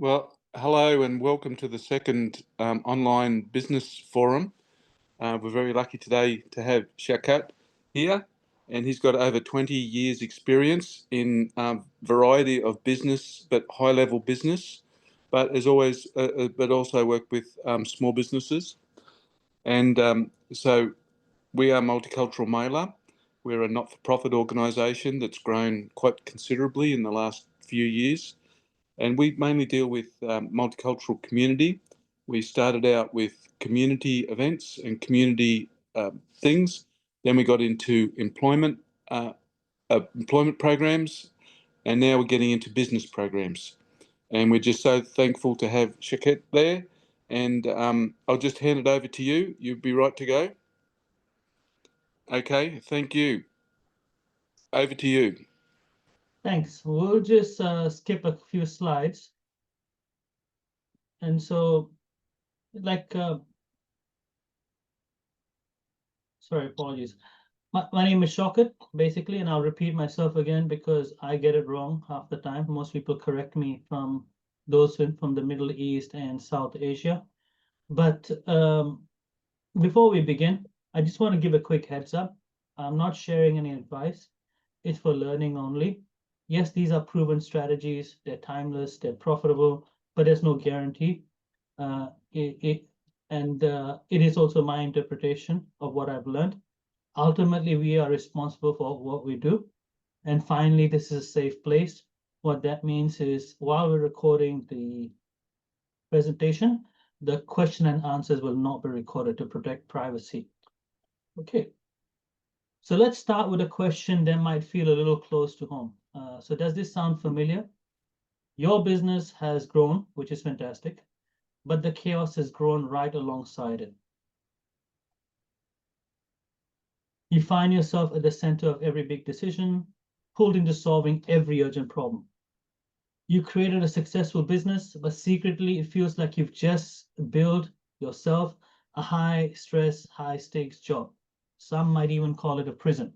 Well, hello and welcome to the second online business forum. We're very lucky today to have Shakat here, and he's got over 20 years experience in variety of business, but high-level business, but as always, but also worked with small businesses. And so we are Multicultural Mailer. We're a not-for-profit organisation that's grown quite considerably in the last few years. And we mainly deal with multicultural community. We started out with community events and community things. Then we got into employment programs, and now we're getting into business programs. And we're just so thankful to have Shakat there. And I'll just hand it over to you. You'd be right to go. Okay, thank you. Over to you. Thanks. We'll just skip a few slides. And so, sorry, apologies. My name is Shaukat, basically, and I'll repeat myself again because I get it wrong half the time. Most people correct me from those from the Middle East and South Asia. But before we begin, I just want to give a quick heads up. I'm not sharing any advice. It's for learning only. Yes, these are proven strategies. They're timeless, they're profitable, but there's no guarantee. It is also my interpretation of what I've learned. Ultimately, we are responsible for what we do. And finally, this is a safe place. What that means is while we're recording the presentation, the question and answers will not be recorded to protect privacy. Okay. So let's start with a question that might feel a little close to home. So does this sound familiar? Your business has grown, which is fantastic, but the chaos has grown right alongside it. You find yourself at the center of every big decision, pulled into solving every urgent problem. You created a successful business, but secretly it feels like you've just built yourself a high-stress, high-stakes job. Some might even call it a prison.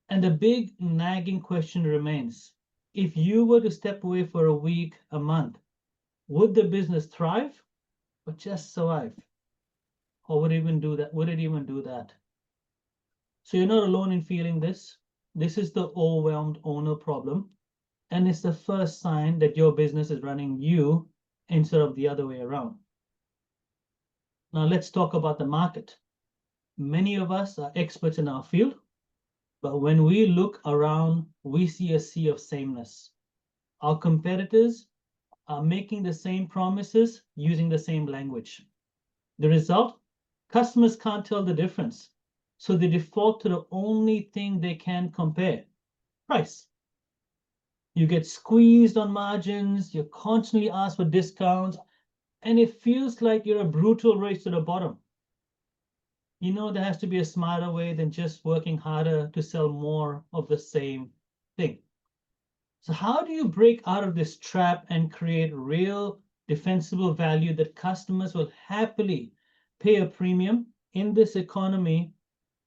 And the big nagging question remains, if you were to step away for a week, a month, would the business thrive or just survive? Or would it even do that? Would it even do that? So you're not alone in feeling this. This is the overwhelmed owner problem. And it's the first sign that your business is running you instead of the other way around. Now let's talk about the market. Many of us are experts in our field, but when we look around, we see a sea of sameness. Our competitors are making the same promises using the same language. The result, customers can't tell the difference. So they default to the only thing they can compare, price. You get squeezed on margins, you're constantly asked for discounts, and it feels like you're a brutal race to the bottom. You know, there has to be a smarter way than just working harder to sell more of the same thing. So how do you break out of this trap and create real defensible value that customers will happily pay a premium in this economy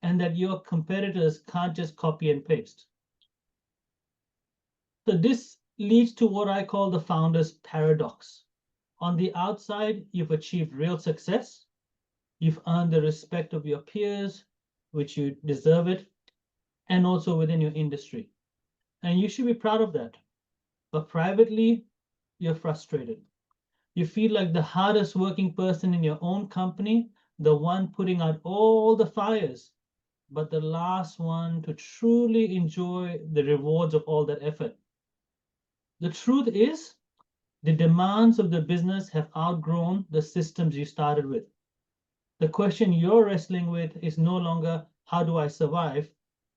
and that your competitors can't just copy and paste? So this leads to what I call the founder's paradox. On the outside, you've achieved real success. You've earned the respect of your peers, which you deserve it, and also within your industry. And you should be proud of that. But privately, you're frustrated. You feel like the hardest working person in your own company, the one putting out all the fires, but the last one to truly enjoy the rewards of all that effort. The truth is, the demands of the business have outgrown the systems you started with. The question you're wrestling with is no longer, how do I survive?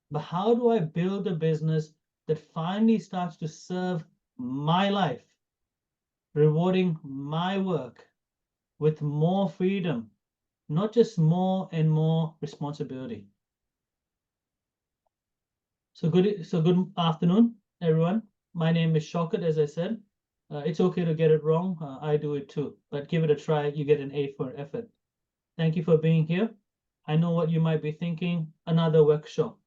But how do I build a business that finally starts to serve my life, rewarding my work with more freedom, not just more and more responsibility? So good afternoon, everyone. My name is Shaukat, as I said. It's okay to get it wrong. I do it too, but give it a try. You get an A for effort. Thank you for being here. I know what you might be thinking, another workshop.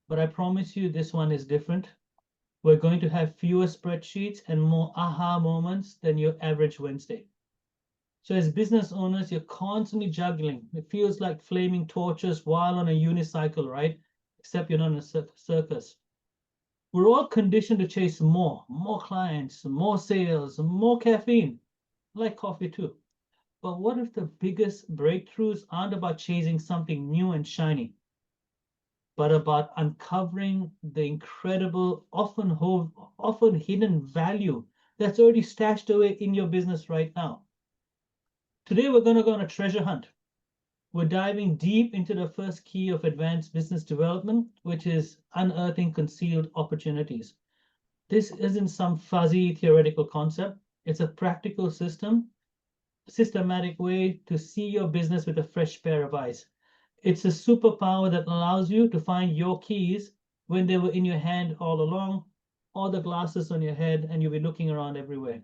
But I promise you this one is different. We're going to have fewer spreadsheets and more aha moments than your average Wednesday. So as business owners, you're constantly juggling. It feels like flaming torches while on a unicycle, right? Except you're not in a circus. We're all conditioned to chase more clients, more sales, more caffeine, like coffee too. But what if the biggest breakthroughs aren't about chasing something new and shiny, but about uncovering the incredible, often hidden value that's already stashed away in your business right now? Today, we're going to go on a treasure hunt. We're diving deep into the first key of advanced business development, which is unearthing concealed opportunities. This isn't some fuzzy theoretical concept. It's a practical systematic way to see your business with a fresh pair of eyes. It's a superpower that allows you to find your keys when they were in your hand all along, or the glasses on your head, and you'll be looking around everywhere.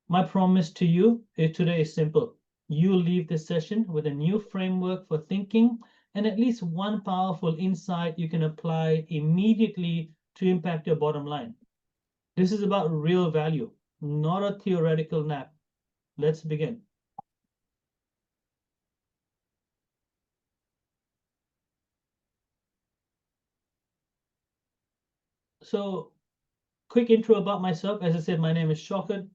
My promise to you today is simple. You'll leave this session with a new framework for thinking and at least one powerful insight you can apply immediately to impact your bottom line. This is about real value, not a theoretical nap. Let's begin. So, quick intro about myself. As I said, my name is Shaukat.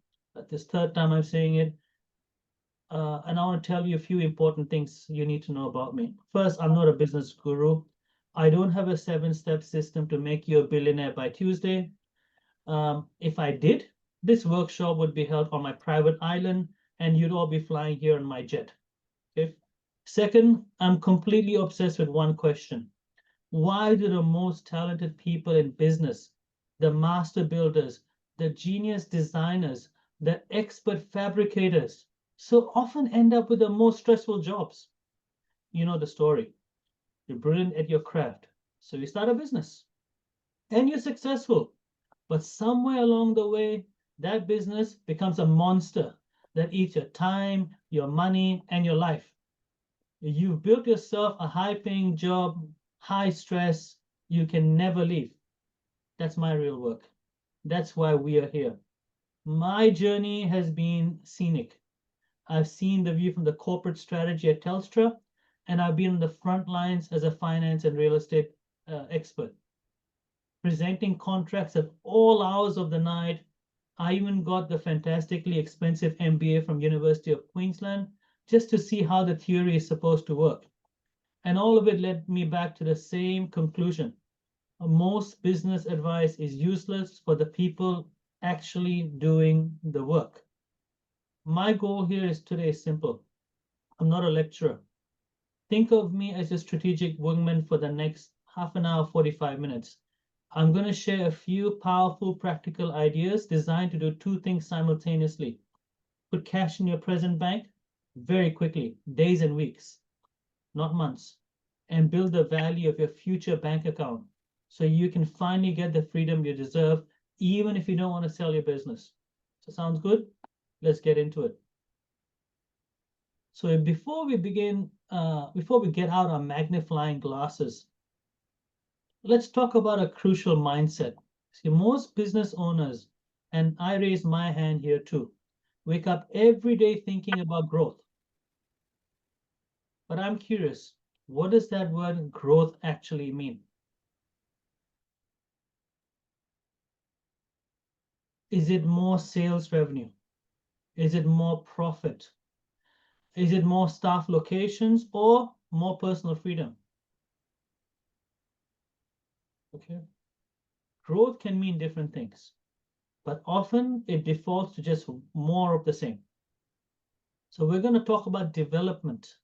This third time I'm saying it. And I want to tell you a few important things you need to know about me. First, I'm not a business guru. I don't have a 7-step system to make you a billionaire by Tuesday. If I did, this workshop would be held on my private island and you'd all be flying here on my jet. Okay. Second, I'm completely obsessed with one question. Why do the most talented people in business, the master builders, the genius designers, the expert fabricators, so often end up with the most stressful jobs? You know the story. You're brilliant at your craft, so you start a business and you're successful. But somewhere along the way, that business becomes a monster that eats your time, your money, and your life. You've built yourself a high-paying job, high stress, you can never leave. That's my real work. That's why we are here. My journey has been scenic. I've seen the view from the corporate strategy at Telstra, and I've been on the front lines as a finance and real estate expert, presenting contracts at all hours of the night. I even got the fantastically expensive MBA from University of Queensland just to see how the theory is supposed to work. And all of it led me back to the same conclusion. Most business advice is useless for the people actually doing the work. My goal here is today simple. I'm not a lecturer. Think of me as a strategic wingman for the next half an hour, 45 minutes. I'm going to share a few powerful practical ideas designed to do two things simultaneously. Put cash in your present bank very quickly, days and weeks, not months, and build the value of your future bank account so you can finally get the freedom you deserve, even if you don't want to sell your business. So sounds good? Let's get into it. So before we begin, before we get out our magnifying glasses, let's talk about a crucial mindset. See, most business owners, and I raise my hand here too, wake up every day thinking about growth. But I'm curious, what does that word growth actually mean? Is it more sales revenue? Is it more profit? Is it more staff locations or more personal freedom? Okay. Growth can mean different things, but often it defaults to just more of the same. So we're going to talk about development.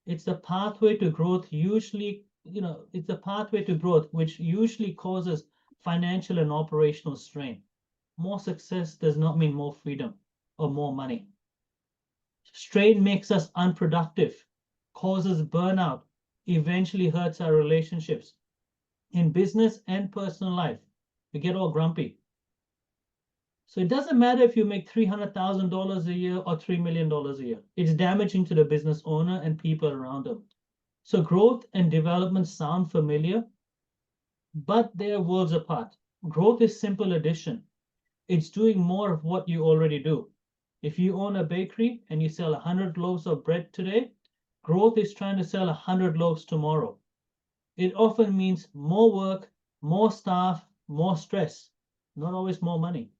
It's the pathway to growth, usually, it's the pathway to growth, which usually causes financial and operational strain. More success does not mean more freedom or more money. Strain makes us unproductive, causes burnout, eventually hurts our relationships. In business and personal life, we get all grumpy. So it doesn't matter if you make $300,000 a year or $3 million a year. It's damaging to the business owner and people around them. So growth and development sound familiar, but they're worlds apart. Growth is simple addition. It's doing more of what you already do. If you own a bakery and you sell 100 loaves of bread today, growth is trying to sell 100 loaves tomorrow. It often means more work, more staff, more stress, not always more money.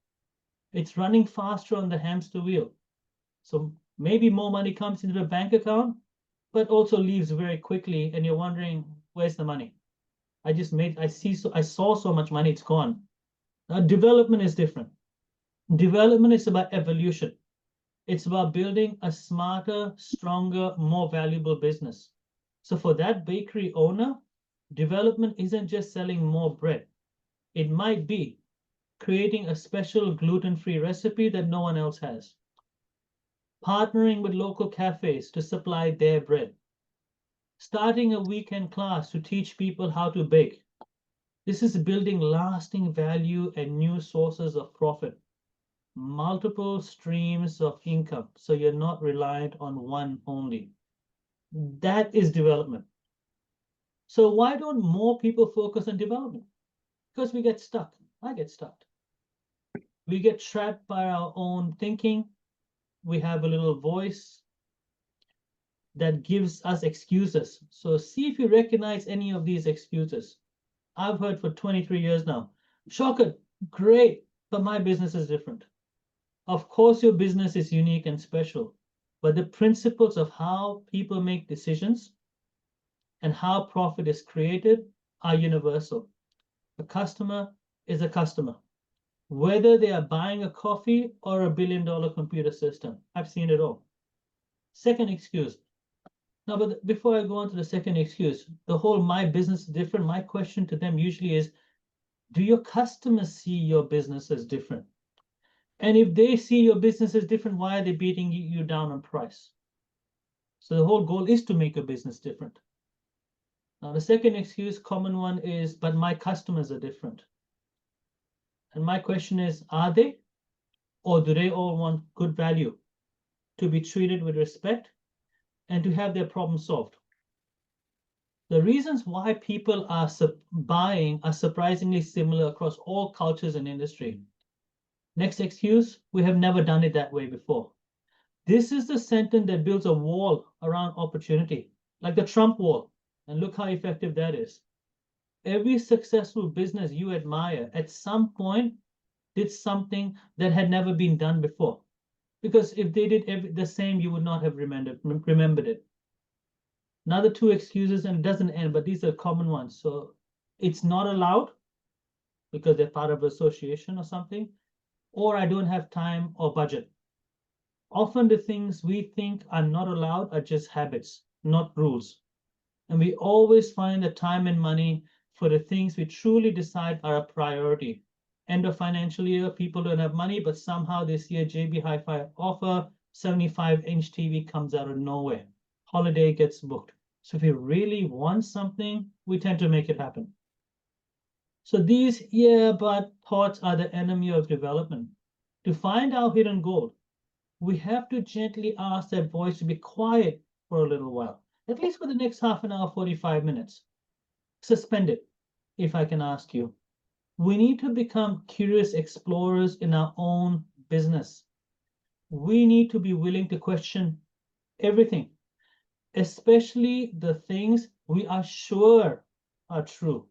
It's running faster on the hamster wheel. So maybe more money comes into the bank account, but also leaves very quickly, and you're wondering, where's the money? I saw so much money, it's gone. Now, development is different. Development is about evolution. It's about building a smarter, stronger, more valuable business. So for that bakery owner, development isn't just selling more bread. It might be creating a special gluten-free recipe that no one else has, partnering with local cafes to supply their bread, starting a weekend class to teach people how to bake. This is building lasting value and new sources of profit, multiple streams of income, so you're not reliant on one only. That is development. So why don't more people focus on development? Because we get stuck. I get stuck. We get trapped by our own thinking. We have a little voice that gives us excuses. So see if you recognize any of these excuses. I've heard for 23 years now, Shaukat, great, but my business is different. Of course, your business is unique and special, but the principles of how people make decisions and how profit is created are universal. A customer is a customer, whether they are buying a coffee or a billion-dollar computer system. I've seen it all. Second excuse. Now, but before I go on to the second excuse, the whole my business is different, my question to them usually is, do your customers see your business as different? And if they see your business as different, why are they beating you down on price? So the whole goal is to make a business different. Now, the second excuse, common one, is, but my customers are different. And my question is, are they? Or do they all want good value, to be treated with respect, and to have their problem solved? The reasons why people are buying are surprisingly similar across all cultures and industry. Next excuse, we have never done it that way before. This is the sentence that builds a wall around opportunity, like the Trump wall. And look how effective that is. Every successful business you admire at some point did something that had never been done before. Because if they did the same, you would not have remembered it. Another two excuses, and it doesn't end, but these are common ones. So it's not allowed because they're part of an association or something, or I don't have time or budget. Often the things we think are not allowed are just habits, not rules. And we always find the time and money for the things we truly decide are a priority. End of financial year, people don't have money, but somehow this year JB Hi-Fi offer, 75-inch TV comes out of nowhere. Holiday gets booked. So if we really want something, we tend to make it happen. So these yeah, but thoughts are the enemy of development. To find our hidden gold, we have to gently ask that voice to be quiet for a little while, at least for the next half an hour, 45 minutes. Suspend it, if I can ask you. We need to become curious explorers in our own business. We need to be willing to question everything, especially the things we are sure are true,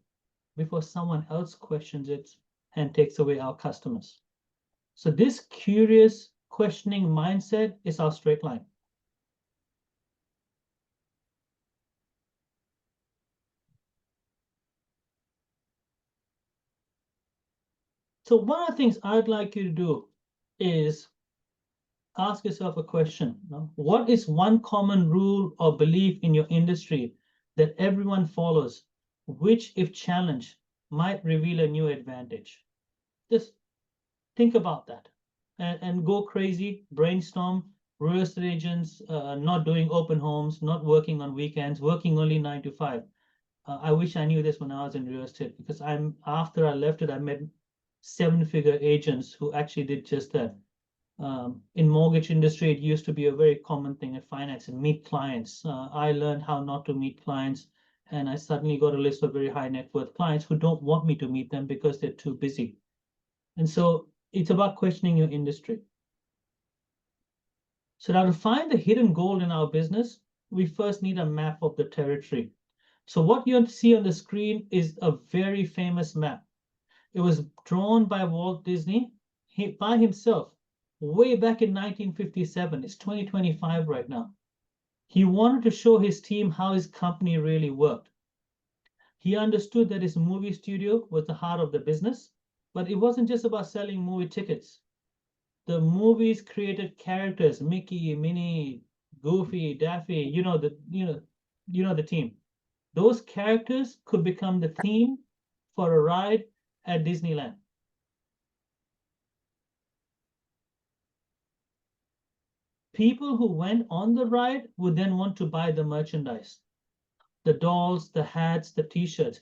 before someone else questions it and takes away our customers. So this curious, questioning mindset is our straight line. So one of the things I'd like you to do is ask yourself a question. What is one common rule or belief in your industry that everyone follows, which, if challenged, might reveal a new advantage? Just think about that and go crazy, brainstorm. Real estate agents not doing open homes, not working on weekends, working only 9 to 5. I wish I knew this when I was in real estate, because after I left it, I met 7-figure agents who actually did just that. In mortgage industry, it used to be a very common thing in finance and meet clients. I learned how not to meet clients And I suddenly got a list of very high net worth clients who don't want me to meet them because they're too busy. And so it's about questioning your industry. So now to find the hidden gold in our business, we first need a map of the territory. So what you see on the screen is a very famous map. It was drawn by Walt Disney by himself way back in 1957. It's 2025 right now. He wanted to show his team how his company really worked. He understood that his movie studio was the heart of the business, but it wasn't just about selling movie tickets. The movies created characters, Mickey, Minnie, Goofy, Daffy, the team. Those characters could become the theme for a ride at Disneyland. People who went on the ride would then want to buy the merchandise, the dolls, the hats, the t-shirts.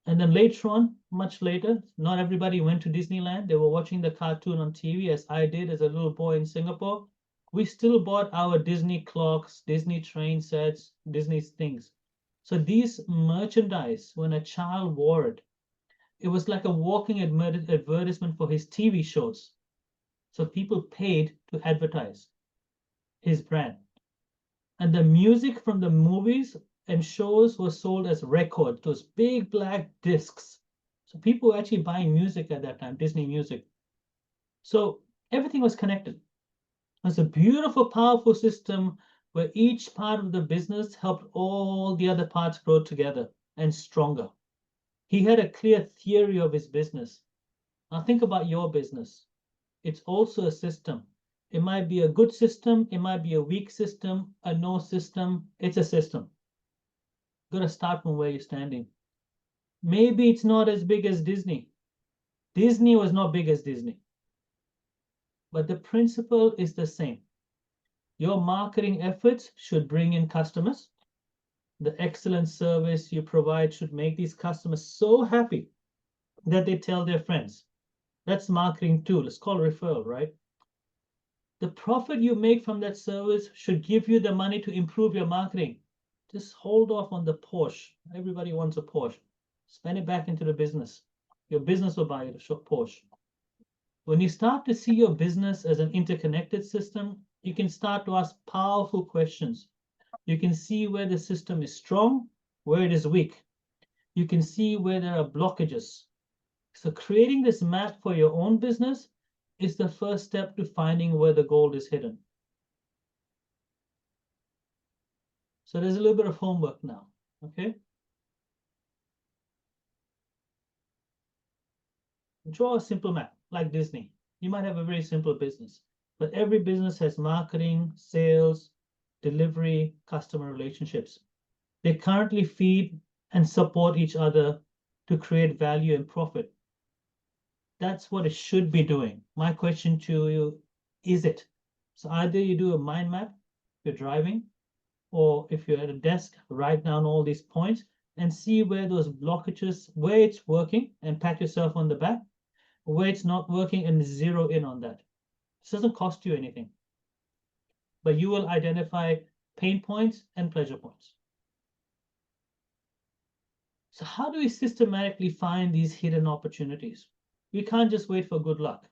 And then later on, much later, not everybody went to Disneyland. They were watching the cartoon on TV, as I did as a little boy in Singapore. We still bought our Disney clocks, Disney train sets, Disney things. So these merchandise, when a child wore it, it was like a walking advertisement for his TV shows. So people paid to advertise his brand. And the music from the movies and shows was sold as records, those big black discs. So people were actually buying music at that time, Disney music. So everything was connected. It was a beautiful, powerful system where each part of the business helped all the other parts grow together and stronger. He had a clear theory of his business. Now think about your business. It's also a system. It might be a good system, it might be a weak system, a no system. It's a system. You've got to start from where you're standing. Maybe it's not as big as Disney. Disney was not big as Disney. But the principle is the same. Your marketing efforts should bring in customers. The excellent service you provide should make these customers so happy that they tell their friends. That's marketing too. Let's call it referral, right? The profit you make from that service should give you the money to improve your marketing. Just hold off on the Porsche. Everybody wants a Porsche. Spend it back into the business. Your business will buy you the Porsche. When you start to see your business as an interconnected system, you can start to ask powerful questions. You can see where the system is strong, where it is weak. You can see where there are blockages. So creating this map for your own business is the first step to finding where the gold is hidden. So there's a little bit of homework now, okay? Draw a simple map like Disney. You might have a very simple business, but every business has marketing, sales, delivery, customer relationships. They currently feed and support each other to create value and profit. That's what it should be doing. My question to you, is it? So either you do a mind map if you're driving, or if you're at a desk, write down all these points and see where those blockages, where it's working, and pat yourself on the back, where it's not working, and zero in on that. This doesn't cost you anything, but you will identify pain points and pleasure points. So how do we systematically find these hidden opportunities? We can't just wait for good luck.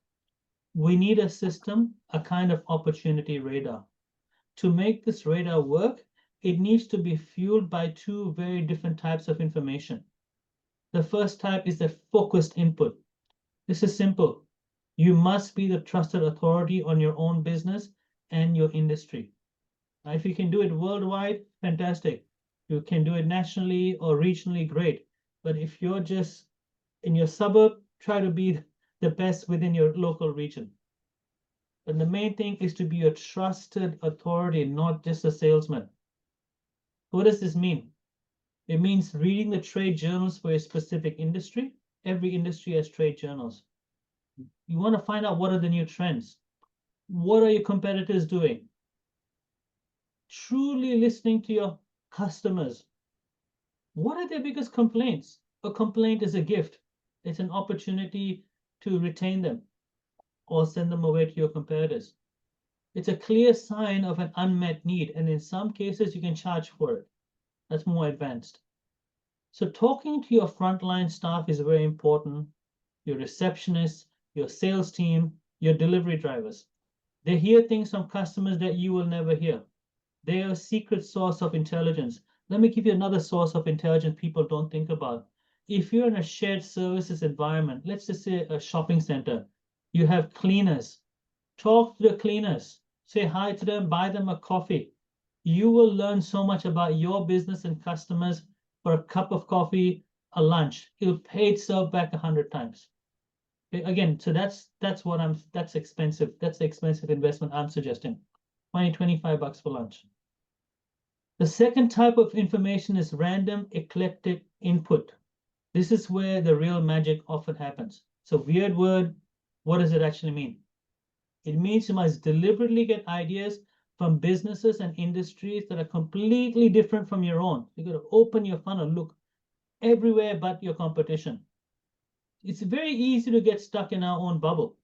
We need a system, a kind of opportunity radar. To make this radar work, it needs to be fueled by two very different types of information. The first type is the focused input. This is simple. You must be the trusted authority on your own business and your industry. Now, if you can do it worldwide, fantastic. You can do it nationally or regionally, great. But if you're just in your suburb, try to be the best within your local region. But the main thing is to be a trusted authority, not just a salesman. What does this mean? It means reading the trade journals for a specific industry. Every industry has trade journals. You want to find out what are the new trends. What are your competitors doing? Truly listening to your customers. What are their biggest complaints? A complaint is a gift. It's an opportunity to retain them or send them away to your competitors. It's a clear sign of an unmet need, and in some cases, you can charge for it. That's more advanced. So talking to your frontline staff is very important. Your receptionists, your sales team, your delivery drivers. They hear things from customers that you will never hear. They are a secret source of intelligence. Let me give you another source of intelligence people don't think about. If you're in a shared services environment, let's just say a shopping center, you have cleaners. Talk to the cleaners, say hi to them, buy them a coffee. You will learn so much about your business and customers for a cup of coffee, a lunch. It'll pay itself back 100 times. Again, so that's expensive. That's the expensive investment I'm suggesting. 20, 25 bucks for lunch. The second type of information is random eclectic input. This is where the real magic often happens. It's a weird word. What does it actually mean? It means you must deliberately get ideas from businesses and industries that are completely different from your own. You got to open your funnel, look everywhere but your competition. It's very easy to get stuck in our own bubble.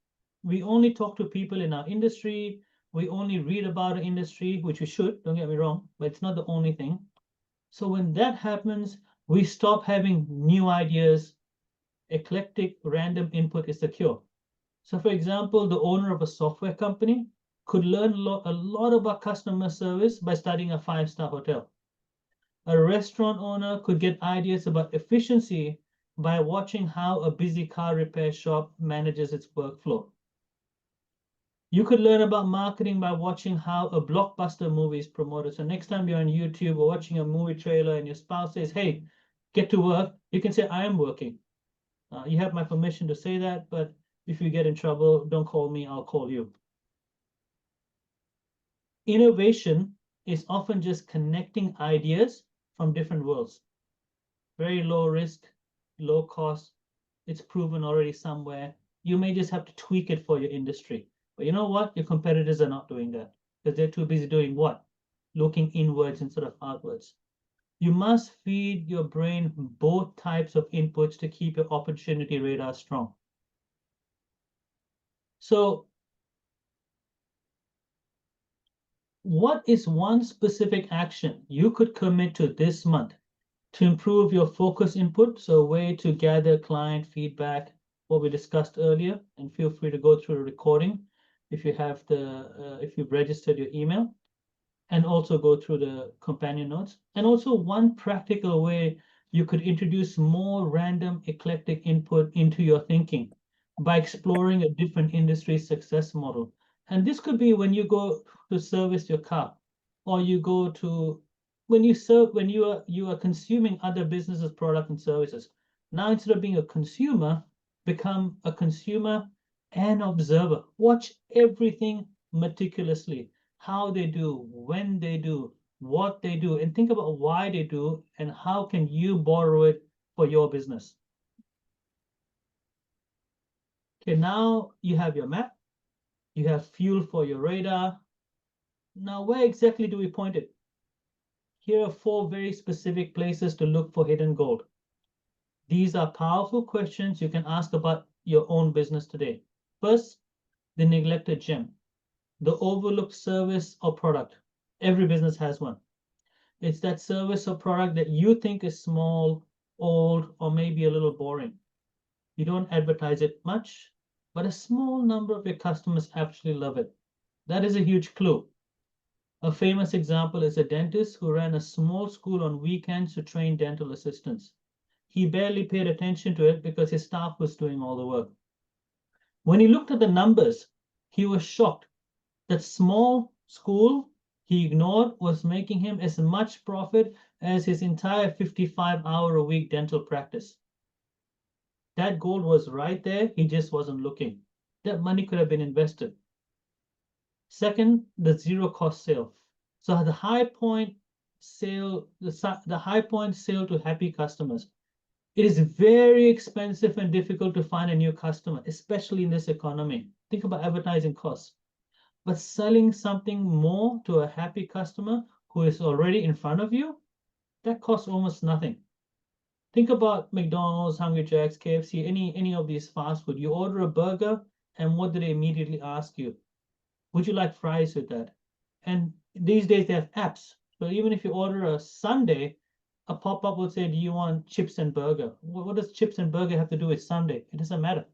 We only talk to people in our industry. We only read about our industry, which we should, don't get me wrong, but it's not the only thing. So when that happens, we stop having new ideas. Eclectic random input is the cure. So for example, the owner of a software company could learn a lot about customer service by studying a 5-star hotel. A restaurant owner could get ideas about efficiency by watching how a busy car repair shop manages its workflow. You could learn about marketing by watching how a blockbuster movie is promoted. So next time you're on YouTube or watching a movie trailer and your spouse says, hey, get to work, you can say, I am working. You have my permission to say that, but if you get in trouble, don't call me, I'll call you. Innovation is often just connecting ideas from different worlds. Very low risk, low cost. It's proven already somewhere. You may just have to tweak it for your industry. But you know what? Your competitors are not doing that because they're too busy doing what? Looking inwards instead of outwards. You must feed your brain both types of inputs to keep your opportunity radar strong. So what is one specific action you could commit to this month to improve your focus input? So a way to gather client feedback, what we discussed earlier, and feel free to go through the recording if you have if you've registered your email, and also go through the companion notes. And also one practical way you could introduce more random eclectic input into your thinking by exploring a different industry success model. And this could be when you go to service your car, or you go to when you are consuming other businesses' products and services. Now instead of being a consumer, become a consumer and observer. Watch everything meticulously, how they do, when they do, what they do, and think about why they do and how can you borrow it for your business. Okay, now you have your map, you have fuel for your radar. Now, where exactly do we point it? Here are 4 very specific places to look for hidden gold. These are powerful questions you can ask about your own business today. First, the neglected gem, the overlooked service or product. Every business has one. It's that service or product that you think is small, old, or maybe a little boring. You don't advertise it much, but a small number of your customers actually love it. That is a huge clue. A famous example is a dentist who ran a small school on weekends to train dental assistants. He barely paid attention to it because his staff was doing all the work. When he looked at the numbers, he was shocked. That small school he ignored was making him as much profit as his entire 55-hour-a-week dental practice. That gold was right there, he just wasn't looking. That money could have been invested. Second, the zero cost sale. So the high point sale, the high point sale to happy customers. It is very expensive and difficult to find a new customer, especially in this economy. Think about advertising costs. But selling something more to a happy customer who is already in front of you, that costs almost nothing. Think about McDonald's, Hungry Jack's, KFC, any of these fast food. You order a burger, and what do they immediately ask you? Would you like fries with that? And these days they have apps. So even if you order a sundae, a pop-up will say, do you want chips and burger? What does chips and burger have to do with Sunday? It doesn't matter.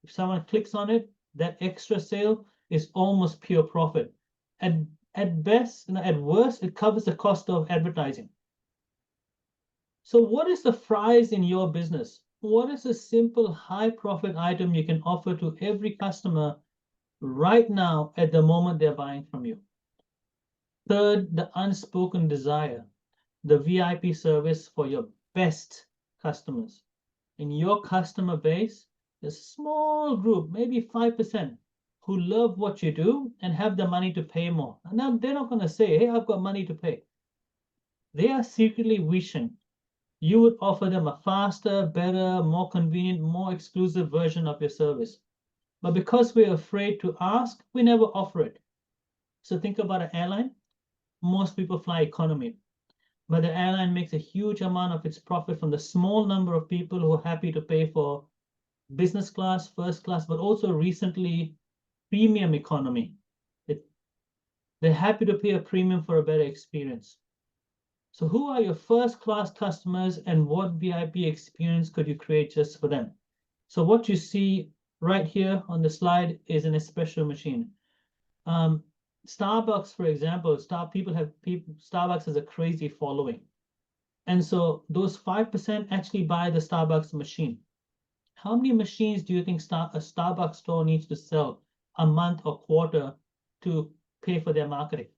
If someone clicks on it, that extra sale is almost pure profit. At best, at worst, it covers the cost of advertising. So what is the prize in your business? What is a simple high profit item you can offer to every customer right now at the moment they're buying from you? Third, the unspoken desire, the VIP service for your best customers. In your customer base, a small group, maybe 5%, who love what you do and have the money to pay more. Now, they're not going to say, hey, I've got money to pay. They are secretly wishing you would offer them a faster, better, more convenient, more exclusive version of your service. But because we're afraid to ask, we never offer it. So think about an airline. Most people fly economy, but the airline makes a huge amount of its profit from the small number of people who are happy to pay for business class, first class, but also recently premium economy. They're happy to pay a premium for a better experience. So who are your first class customers and what VIP experience could you create just for them? So what you see right here on the slide is an espresso machine. Starbucks, for example, Starbucks has a crazy following. And so those 5% actually buy the Starbucks machine. How many machines do you think a Starbucks store needs to sell a month or quarter to pay for their marketing?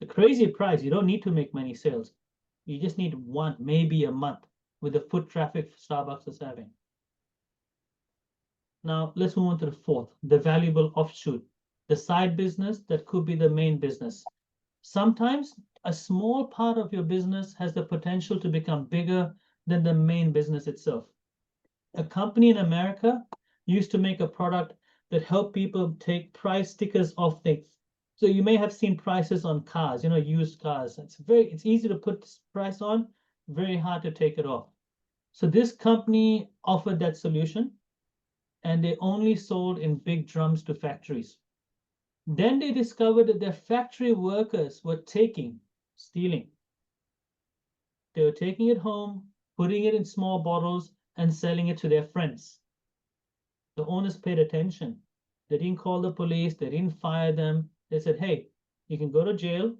The crazy price, you don't need to make many sales. You just need one, maybe a month with the foot traffic Starbucks is having. Now, let's move on to the fourth, the valuable offshoot, the side business that could be the main business. Sometimes a small part of your business has the potential to become bigger than the main business itself. A company in America used to make a product that helped people take price stickers off things. So you may have seen prices on cars, used cars. It's easy to put this price on, very hard to take it off. So this company offered that solution, and they only sold in big drums to factories. Then they discovered that their factory workers were stealing. They were taking it home, putting it in small bottles, and selling it to their friends. The owners paid attention. They didn't call the police, they didn't fire them. They said, hey, you can go to jail,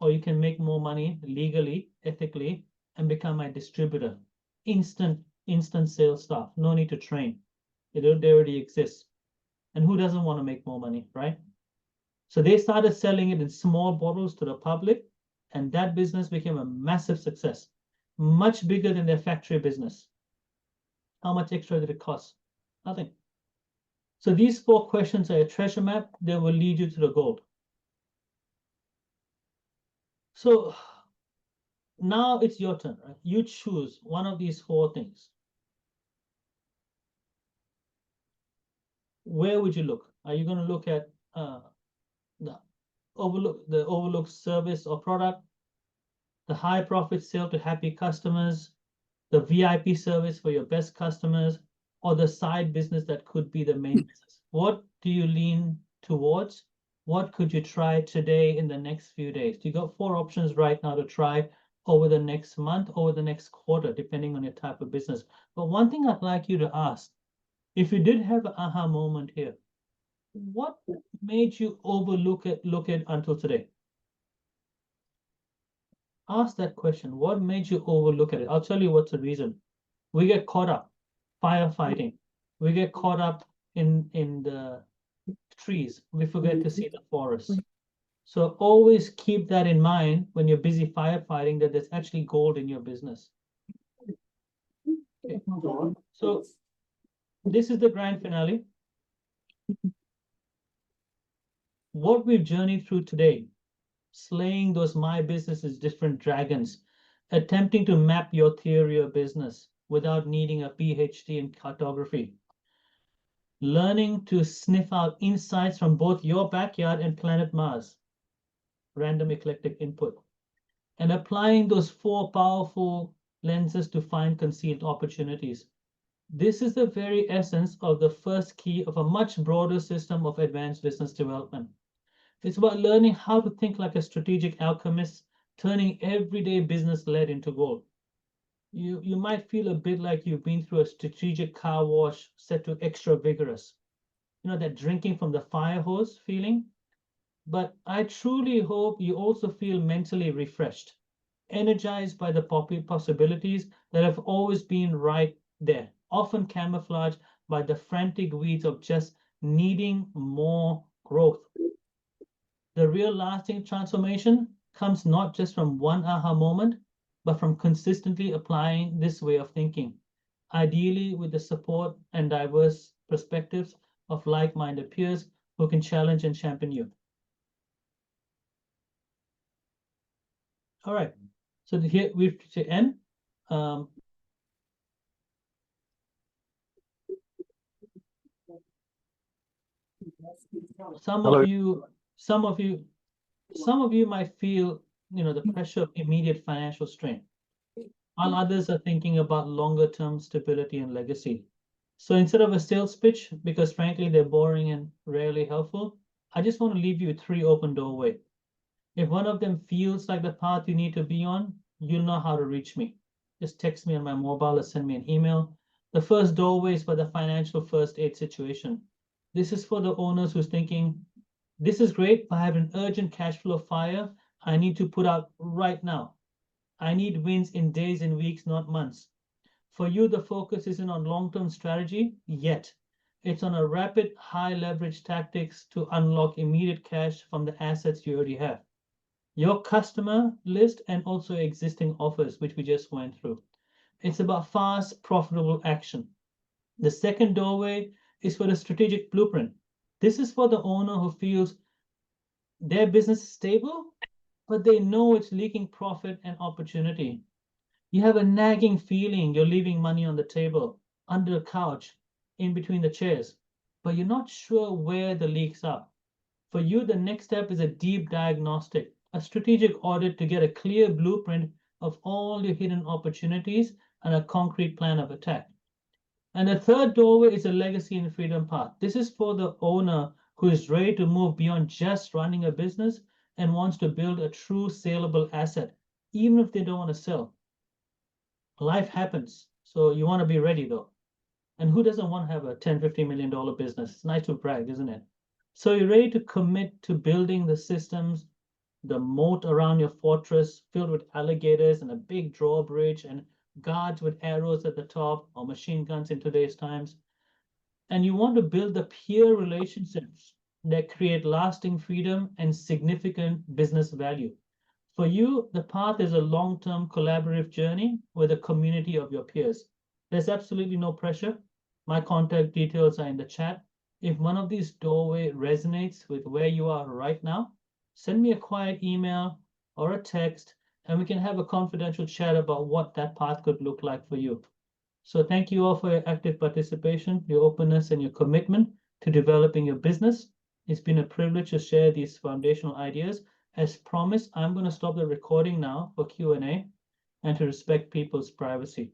or you can make more money legally, ethically, and become my distributor. Instant sales staff, no need to train. They already exist. And who doesn't want to make more money, right? So they started selling it in small bottles to the public, and that business became a massive success, much bigger than their factory business. How much extra did it cost? Nothing. So these 4 questions are a treasure map that will lead you to the goal. So now it's your turn, right? You choose one of these 4 things. Where would you look? Are you going to look at the overlooked service or product, the high profit sale to happy customers, the VIP service for your best customers, or the side business that could be the main business? What do you lean towards? What could you try today in the next few days? You got 4 options right now to try over the next month, over the next quarter, depending on your type of business. But one thing I'd like you to ask, if you did have an aha moment here, what made you look at until today? Ask that question. What made you overlook at it? I'll tell you what's the reason. We get caught up firefighting. We get caught up in the trees. We forget to see the forest. So always keep that in mind when you're busy firefighting, that there's actually gold in your business. Okay. So this is the grand finale. What we've journeyed through today, slaying those my business is different dragons, attempting to map your theory of business without needing a PhD in cartography, learning to sniff out insights from both your backyard and planet Mars, random eclectic input, and applying those 4 powerful lenses to find concealed opportunities. This is the very essence of the first key of a much broader system of advanced business development. It's about learning how to think like a strategic alchemist, turning everyday business lead into gold. You might feel a bit like you've been through a strategic car wash set to extra vigorous. You know, that drinking from the fire hose feeling. But I truly hope you also feel mentally refreshed, energized by the possibilities that have always been right there, often camouflaged by the frantic weeds of just needing more growth. The real lasting transformation comes not just from one aha moment, but from consistently applying this way of thinking, ideally with the support and diverse perspectives of like-minded peers who can challenge and champion you. All right, so here we've to end. Some of you might feel, the pressure of immediate financial strain, while others are thinking about longer term stability and legacy. So instead of a sales pitch, because frankly they're boring and rarely helpful, I just want to leave you with 3 open doorways. If one of them feels like the path you need to be on, you'll know how to reach me. Just text me on my mobile or send me an email. The first doorway is for the financial first aid situation. This is for the owners who's thinking, this is great, but I have an urgent cash flow fire I need to put out right now. I need wins in days and weeks, not months. For you, the focus isn't on long-term strategy yet. It's on a rapid, high leverage tactics to unlock immediate cash from the assets you already have. Your customer list and also existing offers, which we just went through. It's about fast, profitable action. The second doorway is for the strategic blueprint. This is for the owner who feels their business is stable, but they know it's leaking profit and opportunity. You have a nagging feeling you're leaving money on the table, under the couch, in between the chairs, but you're not sure where the leaks are. For you, the next step is a deep diagnostic, a strategic audit to get a clear blueprint of all your hidden opportunities and a concrete plan of attack. And the third doorway is a legacy and freedom path. This is for the owner who is ready to move beyond just running a business and wants to build a true saleable asset, even if they don't want to sell. Life happens, so you want to be ready though. And who doesn't want to have a $10-15 million business? It's nice to brag, isn't it? So you're ready to commit to building the systems, the moat around your fortress filled with alligators and a big drawbridge and guards with arrows at the top or machine guns in today's times. And you want to build the peer relationships that create lasting freedom and significant business value. For you, the path is a long-term collaborative journey with a community of your peers. There's absolutely no pressure. My contact details are in the chat. If one of these doorways resonates with where you are right now, send me a quiet email or a text, and we can have a confidential chat about what that path could look like for you. So thank you all for your active participation, your openness, and your commitment to developing your business. It's been a privilege to share these foundational ideas. As promised, I'm going to stop the recording now for Q&A and to respect people's privacy.